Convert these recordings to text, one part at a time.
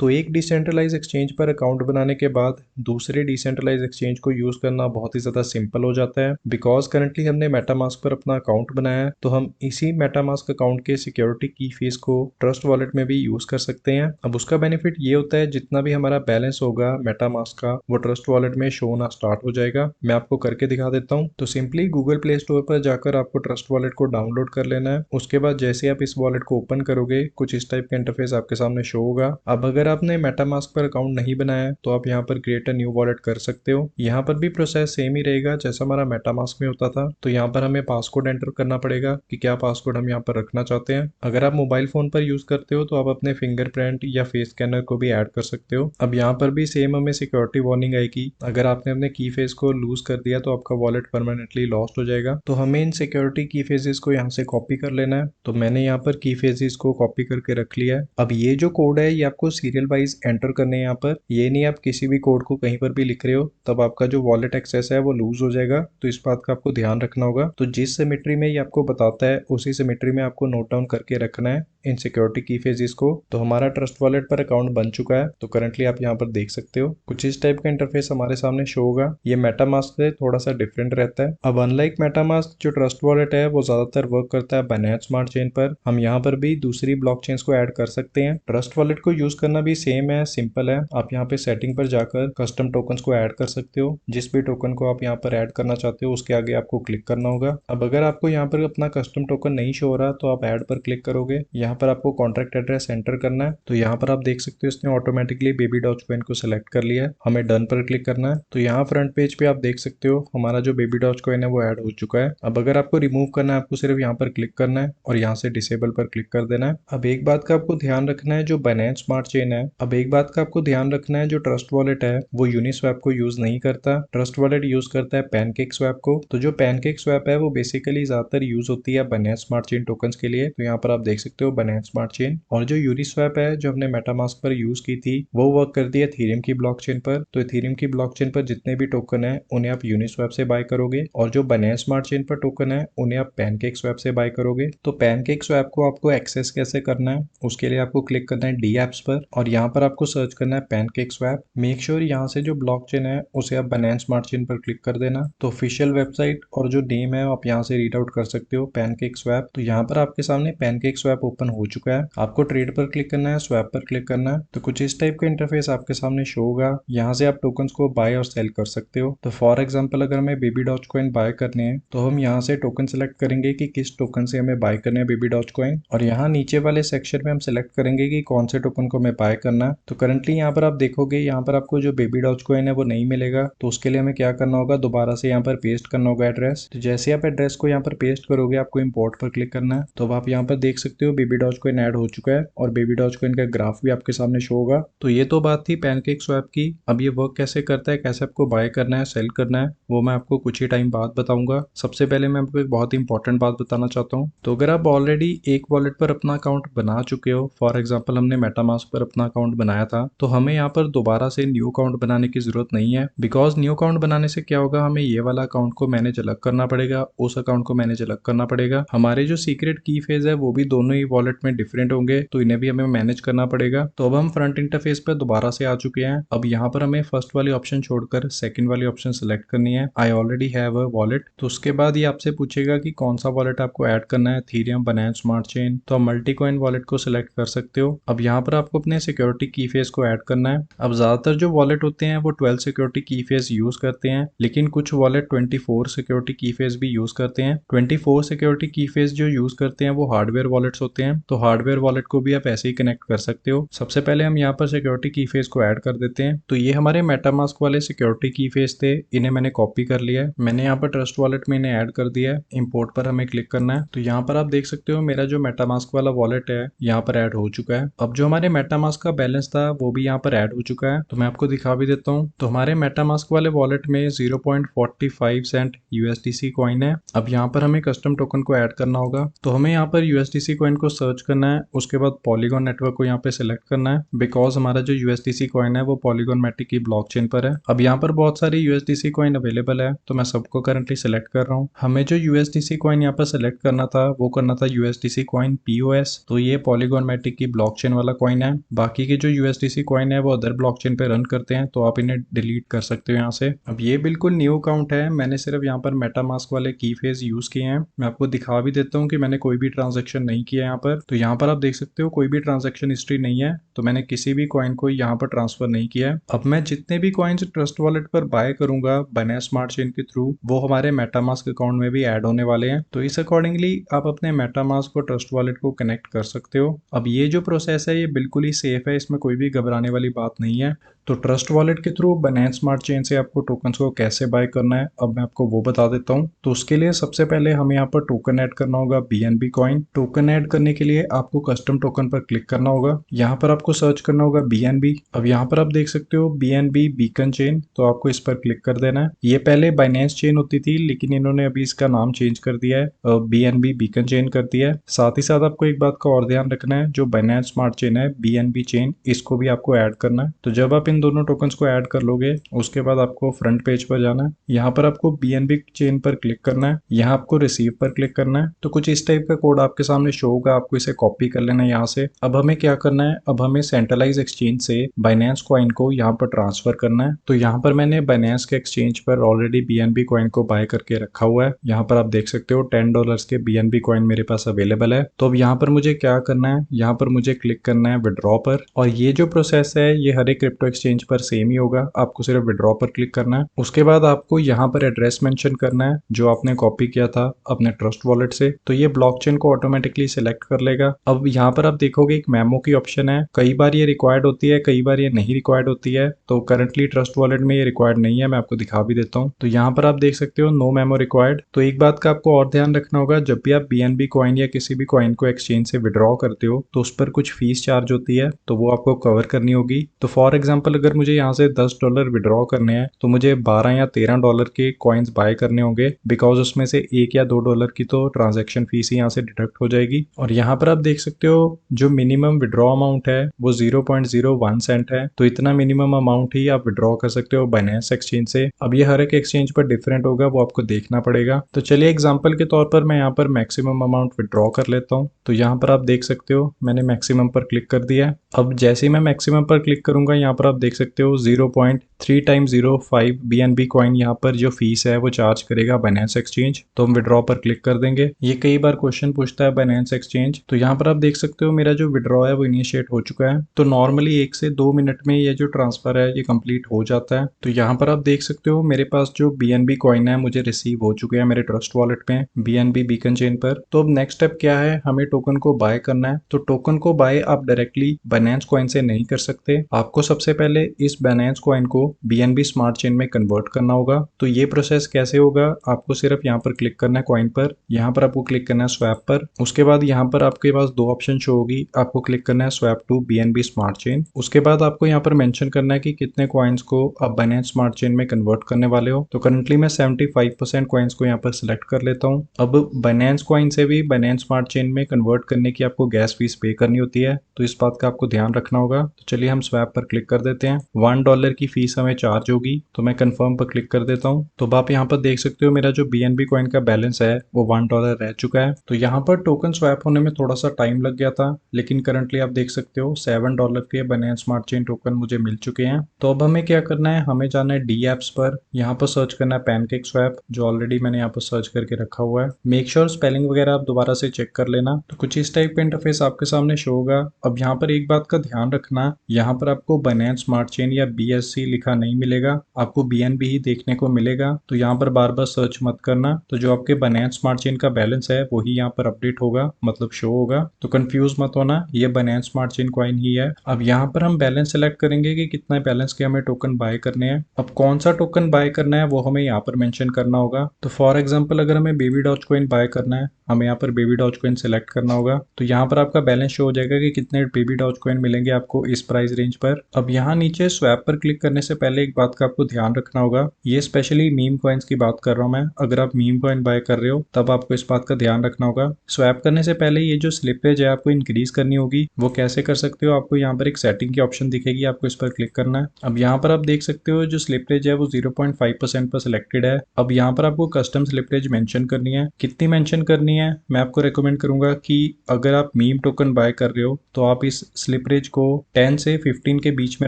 तो एक decentralise exchange पर अकाउंट बनाने के बाद दूसरे डिसेंट्रलाइज एक्सचेंज को यूज करना बहुत ही ज्यादा सिंपल हो जाता है। बिकॉज करंटली हमने मेटामास्क पर अपना अकाउंट बनाया है, तो हम इसी मेटामास्क अकाउंट के सिक्योरिटी की फीस को ट्रस्ट वॉलेट में भी यूज कर सकते हैं। अब उसका बेनिफिट ये होता है जितना भी हमारा बैलेंस होगा मेटामास्क का वो ट्रस्ट वॉलेट में शो होना स्टार्ट हो जाएगा। मैं आपको करके दिखा देता हूँ। तो सिंपली गूगल प्ले स्टोर पर जाकर आपको ट्रस्ट वॉलेट को डाउनलोड कर लेना है। उसके बाद जैसे आप इस वॉलेट को ओपन करोगे कुछ इस टाइप का इंटरफेस आपके सामने शो होगा। अब अगर आपने मेटामास्क पर अकाउंट नहीं बनाया है तो आप यहाँ पर क्रिएट अ न्यू वॉलेट कर सकते हो। यहाँ पर भी प्रोसेस सेम ही रहेगा जैसा हमारा मेटामास्क में होता था। तो यहाँ पर हमें पासकोड एंटर करना पड़ेगा कि क्या पासकोड हम यहाँ पर रखना चाहते हैं। अगर आप मोबाइल फोन पर यूज करते हो तो आप अपने फिंगरप्रिंट या फेस स्कैनर को भी ऐड कर सकते हो। अब यहाँ पर भी सेम हमें सिक्योरिटी वार्निंग आएगी, अगर आपने अपने की फेस को लूज कर दिया तो आपका वॉलेट परमानेंटली लॉस्ट हो जाएगा। तो हमें इन सिक्योरिटी की फेजेस को यहाँ से कॉपी कर लेना है। तो मैंने यहाँ पर की फेजेस को कॉपी करके रख लिया है। अब ये जो कोड है ये आपको सीरियल वाइज एंटर करने हैं। यहाँ पर ये नहीं आप किसी भी कोड को कहीं पर भी लिख रहे हो तब आपका जो वॉलेट एक्सेस है वो लूज हो जाएगा। तो इस बात का आपको ध्यान रखना होगा। तो जिस सिमेट्री में ये आपको बताता है उसी सिमेट्री में आपको नोट डाउन करके रखना है इन सिक्योरिटी की फेजेस को। तो हमारा ट्रस्ट वॉलेट पर अकाउंट बन चुका है। तो करंटली आप यहाँ पर देख सकते हो कुछ इस टाइप का इंटरफेस हमारे सामने शो होगा। ये मेटामास्क से थोड़ा सा डिफरेंट रहता है। अब अनलाइक मेटामास्क जो ट्रस्ट वॉलेट है वो ज्यादातर वर्क करता है बाइनेंस स्मार्ट चेन पर। हम यहाँ पर भी दूसरी ब्लॉकचेन्स को ऐड कर सकते हैं। ट्रस्ट वॉलेट को यूज करना भी सेम है, सिंपल है। आप यहाँ पे सेटिंग पर जाकर कस्टम टोकन्स को ऐड कर सकते हो। जिस भी टोकन को आप यहाँ पर ऐड करना चाहते हो उसके आगे आपको क्लिक करना होगा। अब अगर आपको यहाँ पर अपना कस्टम टोकन नहीं शो हो रहा तो आप ऐड पर क्लिक करोगे। यहाँ पर आपको कॉन्ट्रैक्ट एड्रेस एंटर करना है। तो यहाँ पर आप देख सकते हो इसने ऑटोमेटिकली बेबी डॉज कॉइन को सिलेक्ट कर लिया है। हमें डन पर क्लिक करना है। तो यहाँ फ्रंट पेज पे आप देख सकते हो हमारा जो बेबी डॉज कॉइन है वो ऐड हो चुका है। अब अगर आपको रिमूव करना है आपको सिर्फ यहाँ पर क्लिक करना है और यहाँ से डिसेबल पर क्लिक कर देना है। अब एक बात का आपको ध्यान रखना है जो बाइनेंस स्मार्ट चेन है, अब एक बात का आपको ध्यान रखना है जो ट्रस्ट वॉलेट है वो यूनिस्वैप को यूज नहीं करता। ट्रस्ट वॉलेट यूज करता है पैनकेक स्वैप को। तो जो पैनकेक स्वैप है वो बेसिकली ज्यादातर यूज होती है बाइनेंस स्मार्ट चेन टोकन्स के लिए। तो यहाँ पर आप देख सकते हो बाइनेंस स्मार्ट चेन। और जो यूनिस्वैप है जो हमने मेटामास्क पर यूज की थी वो वर्क करती है एथेरियम की ब्लॉकचेन पर। तो एथेरियम की ब्लॉकचेन पर जितने भी टोकन है उन्हें आप यूनिस्वैप से बाय करोगे और जो बाइनेंस स्मार्ट चेन पर टोकन है उन्हें आप पैनकेक स्वैप से बाय करोगे। तो पैनकेक स्वैप को आपको एक्सेस कैसे करना है उसके लिए आपको क्लिक करना है डी एप्स पर और यहाँ पर आपको सर्च करना है पैनकेक स्वैप। मेक श्योर यहाँ से जो ब्लॉकचेन है उसे आप बाइनेंस स्मार्ट चेन पर क्लिक कर देना। तो ऑफिशियल वेबसाइट और जो नेम है आप यहाँ से रीड आउट कर सकते हो पैनकेक स्वैप। तो यहाँ पर आपके सामने पैनकेक स्वैप ओपन हो चुका है। आपको ट्रेड पर क्लिक करना है, स्वैप पर क्लिक करना है। तो कुछ इस टाइप का इंटरफेस आपके सामने शो होगा। यहाँ से आप टोकन्स को बाय और सेल कर सकते हो। तो फॉर एग्जांपल अगर हमें बेबी डॉज कॉइन बाय करने हैं तो हम यहाँ से टोकन सेलेक्ट करेंगे कि किस टोकन से हमें बाय करने हैं बेबी डॉज कॉइन और यहाँ नीचे वाले सेक्शन में हम सेलेक्ट करेंगे कि कौन से टोकन को हमें बाय करना है। तो करंटली यहाँ पर आप देखोगे यहाँ पर आपको जो बेबी डॉज कॉइन है वो नहीं मिलेगा। तो उसके लिए हमें क्या करना होगा, दोबारा से यहाँ पर पेस्ट करना होगा एड्रेस। तो जैसे आप एड्रेस को यहाँ पर पेस्ट करोगे आपको इंपोर्ट पर क्लिक करना है। तो अब आप यहाँ पर देख सकते हो बेबी डॉज कॉइन ऐड हो चुका है और बेबी डॉज कॉइन का ग्राफ भी आपके सामने शो होगा। तो ये तो बात थी पैनकेक स्वैप की। अब ये वर्क कैसे करता है, कैसे आपको बाय करना है, सेल करना है, वो मैं आपको कुछ ही टाइम बाद बताऊंगा। सबसे पहले मैं आपको एक बहुत ही इंपॉर्टेंट बात बताना चाहता हूँ। तो अगर आप ऑलरेडी एक वॉलेट पर अपना अकाउंट बना चुके हो, फॉर एग्जाम्पल हमने मेटामास्क पर अपना अकाउंट बनाया था, तो हमें यहाँ पर दोबारा से न्यू अकाउंट बनाने की जरूरत नहीं है। बिकॉज न्यू अकाउंट बनाने से क्या होगा, हमें ये वाला अकाउंट को मैनेज अलग करना पड़ेगा, उस अकाउंट को मैनेज अलग करना पड़ेगा। हमारे जो सीक्रेट की फेज है वो भी दोनों ही वॉलेट में डिफरेंट होंगे, तो इन्हें भी हमें मैनेज करना पड़ेगा। तो अब हम फ्रंट इंटरफेस पर दोबारा से आ चुके हैं। अब यहाँ पर हमें फर्स्ट वाली ऑप्शन छोड़कर सेकंड वाली ऑप्शन सेलेक्ट करनी है, I already have a wallet. तो उसके बाद ये आपसे पूछेगा कि कौन सा वॉलेट आपको ऐड करना है, एथेरियम, बाइनेंस स्मार्ट चेन। तो आप मल्टीकॉइन वॉलेट को सिलेक्ट कर सकते हो। अब यहाँ पर आपको अपने सिक्योरिटी की फेज को ऐड करना है। अब ज्यादातर जो वॉलेट होते हैं वो 12 सिक्योरिटी की फेज यूज करते हैं, लेकिन कुछ वॉलेट 24 सिक्योरिटी की फेज भी यूज करते हैं। 24 सिक्योरिटी की फेज जो यूज करते हैं वो हार्डवेयर वॉलेट्स होते हैं। तो हार्डवेयर वॉलेट को भी आप ऐसे ही कनेक्ट कर सकते हो। सबसे पहले हम यहाँ पर सिक्योरिटी की फेज को ऐड कर देते हैं। तो ये हमारे मेटामास्क वाले सिक्योरिटी की फेज थे, इन्हें मैंने कॉपी कर लिया है। मैंने यहाँ पर ट्रस्ट वॉलेट में इन्हें ऐड कर दिया है। इंपोर्ट पर हमें क्लिक करना है। तो यहाँ पर आप देख सकते हो मेरा जो मेटामास्क वाला वॉलेट है यहाँ पर ऐड हो चुका है। अब जो हमारे मेटामास्क का बैलेंस था वो भी यहाँ पर ऐड हो चुका है। तो मैं आपको दिखा भी देता हूँ। तो हमारे मेटामास्क वाले वॉलेट में 0.45 सेंट यूएसडीसी कॉइन है। अब यहाँ पर हमें कस्टम टोकन को ऐड करना होगा। तो हमें यहाँ पर यूएसडीसी कॉइन को सर्च करना है, उसके बाद पॉलीगॉन नेटवर्क को यहाँ पे सिलेक्ट करना है बिकॉज हमारा जो यूएसडीसी कॉइन है वो पॉलीगॉन मैटिक की ब्लॉकचेन पर है। अब यहाँ पर बहुत सारी यूएसडीसी कॉइन अवेलेबल है तो मैं सबको करंटली सिलेक्ट कर रहा हूँ। हमें जो यूएसडीसी कॉइन यहाँ पर सिलेक्ट करना था वो करना था यूएसडीसी कॉइन पीओएस, तो ये पॉलीगॉन मैटिक की ब्लॉकचेन वाला कॉइन है। बाकी के जो यूएसडीसी कॉइन है वो अदर ब्लॉकचेन पे रन करते हैं तो आप इन्हें डिलीट कर सकते हो यहाँ से। अब ये बिल्कुल न्यू अकाउंट है, मैंने सिर्फ यहाँ पर मेटामास्क वाले की फेज यूज किए हैं। मैं आपको दिखा भी देता हूँ कि मैंने कोई भी ट्रांजेक्शन नहीं किया यहाँ पर। तो यहाँ पर आप देख सकते हो कोई भी ट्रांजेक्शन हिस्ट्री नहीं है, तो मैंने किसी भी कॉइन को यहाँ पर ट्रांसफर नहीं किया है। अब मैं जितने भी कॉइन्स ट्रस्ट वॉलेट पर बाय करूंगा बाइनेंस स्मार्ट चेन के थ्रू वो हमारे मेटामास्क अकाउंट में भी ऐड होने वाले हैं, तो इस अकॉर्डिंगली आप अपने मेटामास्क और ट्रस्ट वॉलेट को कनेक्ट कर सकते हो। अब ये जो प्रोसेस है ये बिल्कुल ही सेफ है, इसमें कोई भी घबराने वाली बात नहीं है। तो ट्रस्ट वॉलेट के थ्रू बाइनेंस स्मार्ट चेन से आपको टोकन्स को कैसे बाय करना है अब मैं आपको वो बता देता हूँ। तो उसके लिए सबसे पहले हमें यहाँ पर टोकन ऐड करना होगा बीएनबी कॉइन। टोकन ऐड करने के लिए आपको कस्टम टोकन पर क्लिक करना होगा, यहाँ पर आपको सर्च करना होगा बीएनबी। अब यहाँ पर आप देख सकते हो बीएनबी बीकन चेन, तो आपको इस पर क्लिक कर देना है। ये पहले बाइनेंस चेन होती थी लेकिन इन्होंने अभी इसका नाम चेंज कर दिया है, बीएनबी बीकन चेन कर दिया है। साथ ही साथ आपको एक बात का और ध्यान रखना है, जो बाइनेंस स्मार्ट चेन है बीएनबी चेन इसको भी आपको ऐड करना है। तो जब आप इन दोनों टोकन्स को ऐड कर लोगे उसके बाद आपको फ्रंट पेज पर जाना है, यहाँ पर आपको बीएनबी चेन पर क्लिक करना है, यहाँ आपको रिसीव पर क्लिक करना है। तो कुछ इस टाइप का कोड आपके सामने शो होगा, आपको इसे कॉपी कर लेना है यहाँ से। अब हमें क्या करना है, अब हमें सेंट्रलाइज एक्सचेंज से बाइनेंस कॉइन को यहाँ पर ट्रांसफर करना है। तो यहाँ पर मैंने बाइनेंस के एक्सचेंज पर ऑलरेडी बीएनबी कॉइन को बाय करके रखा हुआ है। यहाँ पर आप देख सकते हो $10 के बीएनबी कॉइन मेरे पास अवेलेबल है। तो अब यहाँ पर मुझे क्या करना है, यहाँ पर मुझे क्लिक करना है विड्रॉ पर, और ये जो प्रोसेस है ये हर एक क्रिप्टो एक्सचेंज पर सेम ही होगा। आपको सिर्फ विड्रॉ पर क्लिक करना है, उसके बाद आपको यहाँ पर एड्रेस मेंशन करना है जो आपने कॉपी किया था अपने ट्रस्ट वॉलेट से। तो ये ब्लॉकचेन को ऑटोमेटिकली सिलेक्ट कर लेगा। अब यहाँ पर आप देखोगे एक मेमो की ऑप्शन है, कई बार ये रिक्वायर्ड होती है कई बार ये नहीं रिक्वायर्ड होती है। तो करंटली ट्रस्ट वॉलेट में ये रिक्वायर्ड नहीं है, मैं आपको दिखा भी देता हूँ। तो यहाँ पर आप देख सकते हो नो मेमो रिक्वायर्ड। तो एक बात का आपको और ध्यान रखना होगा, जब भी आप बीएनबी कॉइन या किसी भी कॉइन को एक्सचेंज से विड्रॉ करते हो तो उस पर कुछ फीस चार्ज होती है, तो वो आपको कवर करनी होगी। तो फॉर एग्जाम्पल अगर मुझे यहाँ से $10 विड्रॉ करने हैं तो मुझे $12 या $13 के कॉइन्स बाय करने होंगे, बिकॉज उसमें से $1 या $2 की तो ट्रांजेक्शन फीस ही यहाँ से डिडक्ट हो जाएगी। और यहाँ पर आप देख सकते हो जो मिनिमम विड्रॉ अमाउंट है वो 0.01 सेंट है, तो इतना मिनिमम अमाउंट ही आप विड्रॉ कर सकते हो बाइनेंस एक्सचेंज से। अब ये हर एक एक्सचेंज पर डिफरेंट होगा, वो आपको देखना पड़ेगा। तो चलिए एग्जाम्पल के तौर पर मैं यहाँ पर मैक्सिमम अमाउंट विड्रॉ कर लेता हूँ। तो यहाँ पर आप देख सकते हो मैंने मैक्सिमम पर क्लिक कर दिया है। अब जैसे ही मैं मैक्सिमम पर क्लिक करूंगा यहाँ पर आप देख सकते हो 0.3x05 बीएनबी कॉइन यहाँ पर जो फीस है वो चार्ज करेगा बाइनेंस एक्सचेंज। तो हम विड्रॉ पर क्लिक कर देंगे। ये कई बार क्वेश्चन पूछता है बाइनेंस एक्सचेंज। तो यहाँ पर आप देख सकते हो मेरा जो विड्रॉ है वो इनिशिएट हो चुका है। तो नॉर्मली 1 से 2 मिनट में ये जो ट्रांसफर है ये कंप्लीट हो जाता है। तो यहाँ पर आप देख सकते हो मेरे पास जो बीएनबी कॉइन है मुझे रिसीव हो चुके हैं मेरे ट्रस्ट वॉलेट में बीएनबी बीकन चेन पर। तो अब नेक्स्ट स्टेप क्या है, हमें टोकन को बाय करना है। तो टोकन को बाय आप डायरेक्टली बाइनेंस कॉइन से नहीं कर सकते, आपको सबसे पहले इस बाइनेंस कॉइन को बीएनबी स्मार्ट चेन में कन्वर्ट करना होगा। तो ये प्रोसेस कैसे होगा, आपको सिर्फ यहाँ पर क्लिक करना है कॉइन पर, यहाँ पर आपको क्लिक करना है स्वैप पर। उसके बाद यहाँ पर आपके पास 2 ऑप्शन शो होगी, आपको क्लिक करना है swap to BNB smart chain. उसके बाद आपको यहाँ पर मेंशन करना है कि कितने कॉइन्स को आप बाइनेंस स्मार्ट चेन में कन्वर्ट करने वाले हो। तो करंटली मैं 75% कॉइन्स को यहाँ पर सिलेक्ट कर लेता हूँ। अब बाइनेंस कॉइन से भी बाइनेंस स्मार्ट चेन में कन्वर्ट करने की आपको गैस फीस पे करनी होती है, तो इस बात का आपको ध्यान रखना होगा। तो चलिए हम स्वैप पर क्लिक कर देते हैं। $1 की फीस हमें चार्ज होगी, तो मैं कंफर्म पर क्लिक कर देता हूँ। तो आप यहाँ पर देख सकते हो मेरा जो बीएनबी कॉइन का बैलेंस है वो $1 रह चुका है। तो यहाँ पर टोकन स्वैप होने में थोड़ा सा टाइम लग गया था, लेकिन करंटली आप देख सकते हो $7 के बाइनेंस स्मार्ट चेन टोकन मुझे मिल चुके हैं। तो अब हमें क्या करना है, हमें जाना है डी एप्स पर, यहाँ पर सर्च करना है पैनकेक स्वैप, जो ऑलरेडी मैंने यहाँ पर सर्च करके रखा हुआ है। मेक श्योर स्पेलिंग वगैरह आप दोबारा से चेक कर लेना। तो कुछ इस टाइप का इंटरफेस आपके सामने शो होगा। अब यहाँ पर एक बात का ध्यान रखना, यहाँ पर आपको बाइनेंस स्मार्ट चेन या बीएससी लिखा नहीं मिलेगा, आपको बीएनबी ही देखने को मिलेगा। तो यहाँ पर बार बार सर्च मत करना। तो जो आपके बाइनेंस स्मार्ट चेन का बैलेंस है वही यहाँ पर अपडेट होगा, मतलब शो होगा। तो कंफ्यूज मत होना, ये बाइनेंस स्मार्ट चेन कॉइन ही है। अब यहाँ पर हम बैलेंस सेलेक्ट करेंगे कि कितना बैलेंस के हमें टोकन बाय करने हैं। अब कौन सा टोकन बाय करना है वो हमें यहाँ पर मेंशन करना होगा। तो फॉर एग्जांपल अगर हमें बेबी डॉज कॉइन बाय करना है, हमें यहाँ पर बेबी डॉज कॉइन सेलेक्ट करना होगा। तो यहाँ पर आपका बैलेंस शो हो जाएगा कि कितने बेबी डॉज कॉइन मिलेंगे आपको इस प्राइस रेंज पर। अब यहाँ नीचे स्वैप पर क्लिक करने से पहले एक बात का आपको ध्यान रखना होगा, ये स्पेशली मीम कॉइन्स की बात कर रहा हूँ मैं। अगर आप मीम कॉइन बाय कर रहे हो तब आपको इस बात का ध्यान रखना होगा, स्वैप करने से पहले ये जो स्लिपेज है आपको इंक्रीज करनी होगी। वो कैसे कर सकते हो, आपको यहाँ पर एक सेटिंग की ऑप्शन दिखेगी, आपको इस पर क्लिक करना है। अब यहाँ पर आप देख सकते हो जो स्लिपेज है वो 0.5% पर सिलेक्टेड है। अब यहाँ पर आपको कस्टम स्लिपेज मेंशन करनी है। कितनी मेंशन करनी है, मैं आपको रेकमेंड करूंगा कि अगर आप मीम टोकन बाय कर रहे हो तो आप इस स्लिपेज को 10 से 15 के बीच में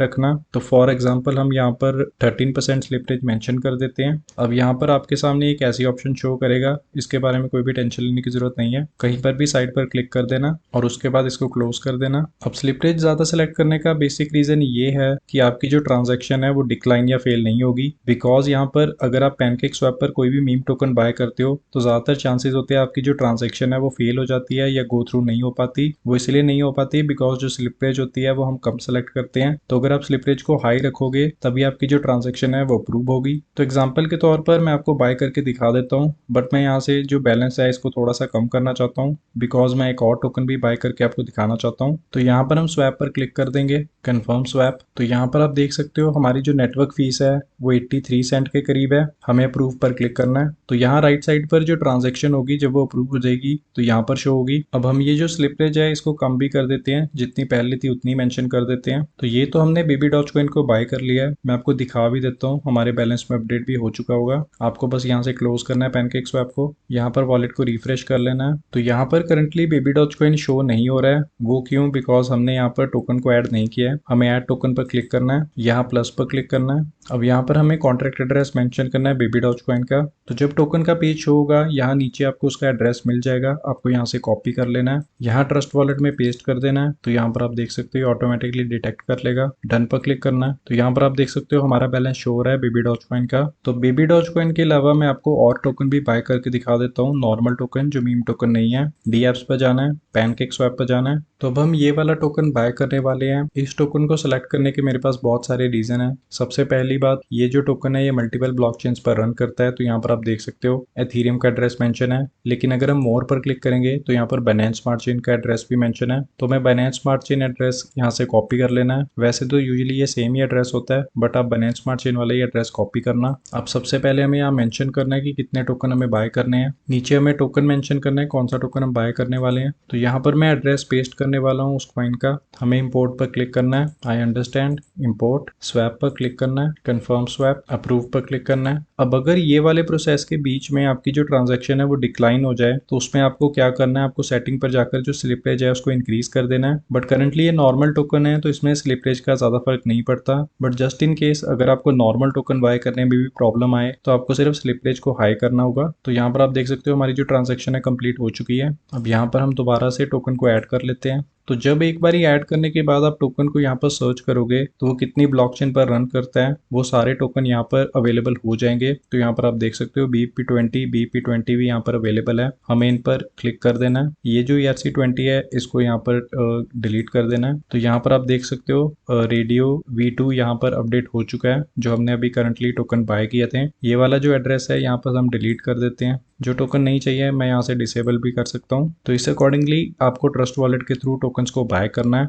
रखना। तो फॉर एग्जांपल हम यहाँ पर 13% स्लिपेज मेंशन कर देते हैं। अब यहाँ पर आपके सामने एक ऐसी ऑप्शन शो करेगा, इसके बारे में कोई भी टेंशन लेने की जरूरत नहीं है। कहीं पर भी साइड पर क्लिक कर देना और उसके बाद इसको क्लोज कर देना। अब स्लिपेज ज्यादा सेलेक्ट करने का बेसिक रीजन ये है कि आपकी जो ट्रांजैक्शन है वो डिक्लाइन या फेल नहीं होगी। बिकॉज यहाँ पर अगर आप पैनकेक स्वैप पर कोई भी मीम टोकन बाय करते हो तो ज्यादातर चांसेस होते हैं आपकी जो ट्रांजैक्शन है वो फेल हो जाती है या गो थ्रू नहीं हो पाती। वो इसलिए नहीं हो पाती बिकॉज जो स्लिपेज होती है वो हम कम सेलेक्ट करते हैं। तो अगर आप स्लिपेज को हाई रखोगे तभी आपकी जो ट्रांजैक्शन है वो अप्रूव होगी। तो एग्जाम्पल के तौर पर मैं आपको बाय करके दिखा देता हूँ, बट मैं यहाँ से जो बैलेंस है इसको थोड़ा सा कम करना चाहता हूँ बिकॉज मैं एक और टोकन भी बाय करके आपको दिखाना चाहता हूँ। तो यहाँ पर हम स्वैप पर क्लिक कर देंगे, कंफर्म स्वैप। तो यहाँ पर आप देख सकते हो हमारी जो नेटवर्क फीस है वो 83 सेंट के करीब है। हमें अप्रूव पर क्लिक करना है। तो यहाँ राइट साइड पर जो ट्रांजैक्शन होगी जब वो अप्रूव हो जाएगी तो यहाँ पर शो होगी। अब हम ये जो स्लिपेज है इसको कम भी कर देते हैं, जितनी पहले थी उतनी मेंशन कर देते हैं। तो ये तो हमने बेबी डॉज कॉइन को बाय कर लिया है, मैं आपको दिखा भी देता हूँ। हमारे बैलेंस में अपडेट भी हो चुका होगा। आपको बस यहाँ से क्लोज करना है पैनकेक स्वैप को, यहाँ पर वॉलेट को रिफ्रेश कर लेना है। तो यहाँ पर currently Baby Doge Coin show नहीं हो रहा है। वो क्यों, बिकॉज हमने यहाँ पर टोकन को ऐड नहीं किया है। हमें ऐड टोकन पर क्लिक करना है, यहाँ प्लस पर क्लिक करना है। अब यहाँ पर हमें कॉन्ट्रैक्ट एड्रेस मेंशन करना है बेबी डॉज कॉइन का। तो जब टोकन का पेज शो होगा यहाँ नीचे आपको उसका एड्रेस मिल जाएगा, आपको यहाँ से कॉपी कर लेना है, यहाँ ट्रस्ट वॉलेट में पेस्ट कर देना है। तो यहाँ पर आप देख सकते हो ऑटोमेटिकली डिटेक्ट कर लेगा, डन पर क्लिक करना है। तो यहाँ पर आप देख सकते हो हमारा बैलेंस शो हो रहा है बेबी डॉज कॉइन का। तो बेबी डॉज कॉइन के अलावा मैं आपको और टोकन भी बाय करके दिखा देता हूँ, नॉर्मल टोकन जो मीम टोकन नहीं है। डी एप्स पर जाना है, पैनकेक स्वैप पर जाना है। तो अब हम ये वाला टोकन बाय करने वाले हैं। इस टोकन को सिलेक्ट करने के मेरे पास बहुत सारे रीजन है। सबसे पहली बात, ये जो टोकन है ये मल्टीपल ब्लॉकचेन्स पर रन करता है। तो यहाँ पर आप देख सकते हो एथीरियम का एड्रेस मेंशन है, लेकिन अगर हम मोर पर क्लिक करेंगे तो यहाँ पर बाइनेंस स्मार्ट चेन का एड्रेस भी मेंशन है। तो मैं बाइनेंस स्मार्ट चेन एड्रेस यहाँ से कॉपी कर लेना है। वैसे तो यूजुअली ये सेम ही एड्रेस होता है, बट आप बाइनेंस स्मार्ट चेन वाला ही एड्रेस कॉपी करना। अब सबसे पहले हमें यहाँ मेंशन करना है कि कितने टोकन हमें बाय करने हैं। नीचे हमें टोकन मेंशन करना है, कौन सा टोकन हम बाय करने वाले हैं। तो यहाँ पर मैं एड्रेस पेस्ट करने वाला हूँ उस कॉइन का। हमें इंपोर्ट पर क्लिक करना है, आई अंडरस्टैंड, इंपोर्ट, स्वैप पर क्लिक करना है, कंफर्म स्वैप, अप्रूव पर क्लिक करना है। अब अगर ये वाले प्रोसेस के बीच में आपकी जो ट्रांजैक्शन है वो डिक्लाइन हो जाए तो उसमें आपको क्या करना है, आपको सेटिंग पर जाकर जो स्लिपेज है उसको इंक्रीज कर देना है। बट करंटली ये नॉर्मल टोकन है तो इसमें स्लिपेज का ज्यादा फर्क नहीं पड़ता। बट जस्ट इन केस अगर आपको नॉर्मल टोकन बाय करने में भी प्रॉब्लम आए तो आपको सिर्फ स्लिपेज को हाई करना होगा। तो यहाँ पर आप देख सकते हो हमारी जो ट्रांजैक्शन है कंप्लीट हो चुकी है। अब यहाँ पर हम दोबारा से टोकन को ऐड कर लेते हैं। तो जब एक बार ऐड करने के बाद आप टोकन को यहाँ पर सर्च करोगे तो वो कितनी ब्लॉकचेन पर रन करता है वो सारे टोकन यहाँ पर अवेलेबल हो जाएंगे। तो यहाँ पर आप देख सकते हो BP20 BP20 भी यहाँ पर अवेलेबल है। हमें इन पर क्लिक कर देना है। ये जो ERC20 है इसको यहाँ पर डिलीट कर देना है। तो यहाँ पर आप देख सकते हो रेडियो V2 यहाँ पर अपडेट हो चुका है, जो हमने अभी करंटली टोकन बाय किए थे। ये वाला जो एड्रेस है यहाँ पर हम डिलीट कर देते हैं। जो टोकन नहीं चाहिए मैं यहाँ से डिसेबल भी कर सकता हूँ। तो इस अकॉर्डिंगली आपको ट्रस्ट वॉलेट के थ्रू टोकन्स को बाय करना है।